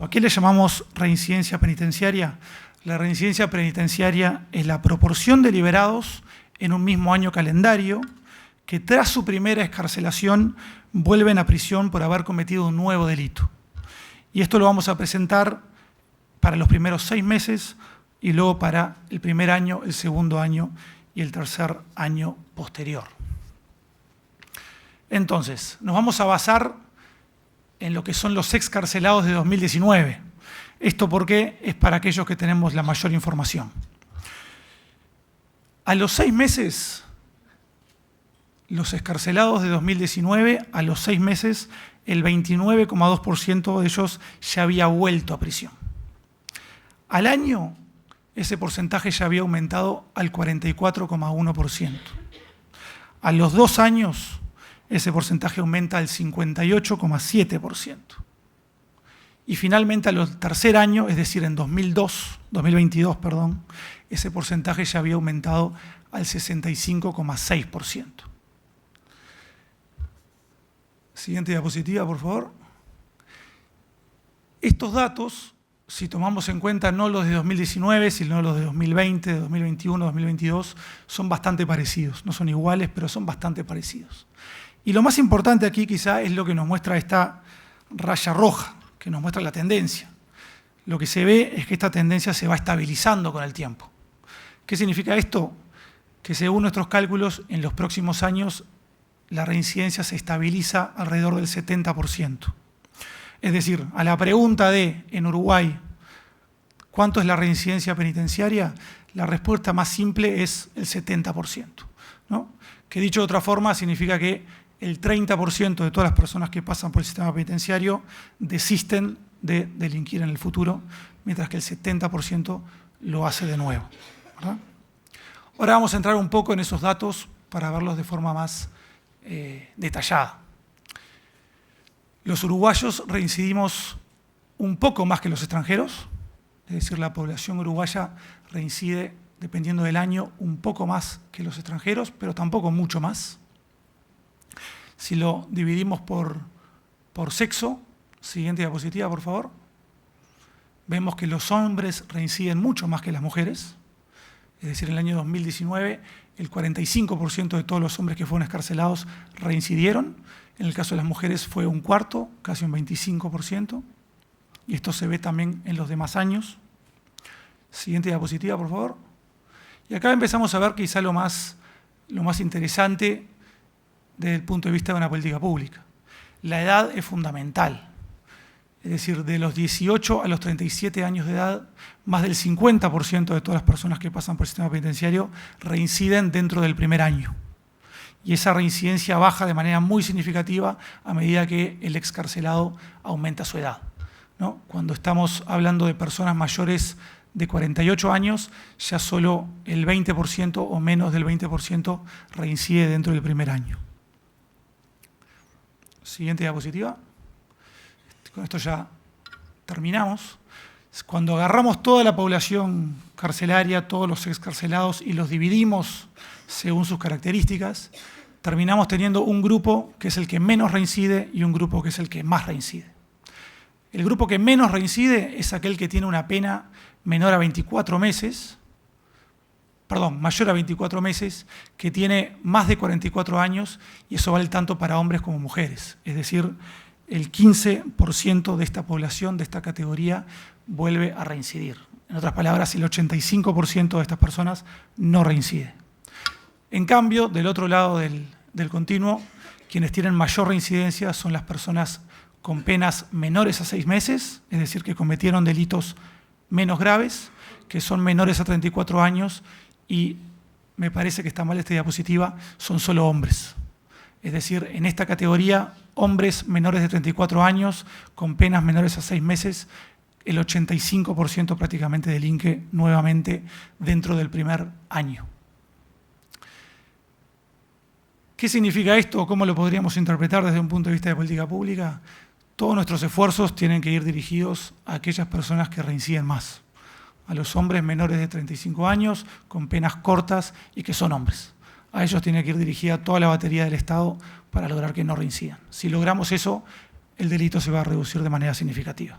¿A qué le llamamos reincidencia penitenciaria? La reincidencia penitenciaria es la proporción de liberados en un mismo año calendario que tras su primera excarcelación vuelven a prisión por haber cometido un nuevo delito. Y esto lo vamos a presentar para los primeros 6 meses y luego para el primer año, el segundo año y el tercer año posterior. Entonces, nos vamos a basar en lo que son los excarcelados de 2019. Esto porque es para aquellos que tenemos la mayor información. A los 6 meses, los excarcelados de 2019, a los 6 meses, el 29,2% de ellos ya había vuelto a prisión. Al año, ese porcentaje ya había aumentado al 44,1%. A los 2 años, ese porcentaje aumenta al 58,7%. Y finalmente al tercer año, es decir, en 2022, ese porcentaje ya había aumentado al 65,6%. Siguiente diapositiva, por favor. Estos datos, si tomamos en cuenta no los de 2019, sino los de 2020, de 2021, 2022, son bastante parecidos. No son iguales, pero son bastante parecidos. Y lo más importante aquí quizá es lo que nos muestra esta raya roja, que nos muestra la tendencia. Lo que se ve es que esta tendencia se va estabilizando con el tiempo. ¿Qué significa esto? Que según nuestros cálculos, en los próximos años la reincidencia se estabiliza alrededor del 70%. Es decir, a la pregunta de, en Uruguay, ¿cuánto es la reincidencia penitenciaria? La respuesta más simple es el 70%, ¿no? Que dicho de otra forma significa que el 30% de todas las personas que pasan por el sistema penitenciario desisten de delinquir en el futuro, mientras que el 70% lo hace de nuevo, ¿verdad? Ahora vamos a entrar un poco en esos datos para verlos de forma más detallada. Los uruguayos reincidimos un poco más que los extranjeros, es decir, la población uruguaya reincide, dependiendo del año, un poco más que los extranjeros, pero tampoco mucho más. Si lo dividimos por sexo, siguiente diapositiva, por favor, vemos que los hombres reinciden mucho más que las mujeres. Es decir, en el año 2019, el 45% de todos los hombres que fueron excarcelados reincidieron. En el caso de las mujeres fue un cuarto, casi un 25%. Y esto se ve también en los demás años. Siguiente diapositiva, por favor. Y acá empezamos a ver quizá lo más interesante desde el punto de vista de una política pública. La edad es fundamental. Es decir, de los 18 a los 37 años de edad, más del 50% de todas las personas que pasan por el sistema penitenciario reinciden dentro del primer año. Y esa reincidencia baja de manera muy significativa a medida que el excarcelado aumenta su edad, ¿no? Cuando estamos hablando de personas mayores de 48 años, ya solo el 20% o menos del 20% reincide dentro del primer año. Siguiente diapositiva. Con esto ya terminamos. Cuando agarramos toda la población carcelaria, todos los excarcelados, y los dividimos según sus características, terminamos teniendo un grupo que es el que menos reincide y un grupo que es el que más reincide. El grupo que menos reincide es aquel que tiene una pena mayor a 24 meses, que tiene más de 44 años, y eso vale tanto para hombres como mujeres. Es decir, el 15% de esta población, de esta categoría, vuelve a reincidir. En otras palabras, el 85% de estas personas no reincide. En cambio, del otro lado del continuo, quienes tienen mayor reincidencia son las personas con penas menores a 6 meses, es decir, que cometieron delitos menos graves, que son menores a 34 años, y me parece que está mal esta diapositiva, son solo hombres. Es decir, en esta categoría, hombres menores de 34 años, con penas menores a 6 meses, el 85% prácticamente delinque nuevamente dentro del primer año. ¿Qué significa esto o cómo lo podríamos interpretar desde un punto de vista de política pública? Todos nuestros esfuerzos tienen que ir dirigidos a aquellas personas que reinciden más, a los hombres menores de 35 años, con penas cortas y que son hombres. A ellos tiene que ir dirigida toda la batería del Estado para lograr que no reincidan. Si logramos eso, el delito se va a reducir de manera significativa.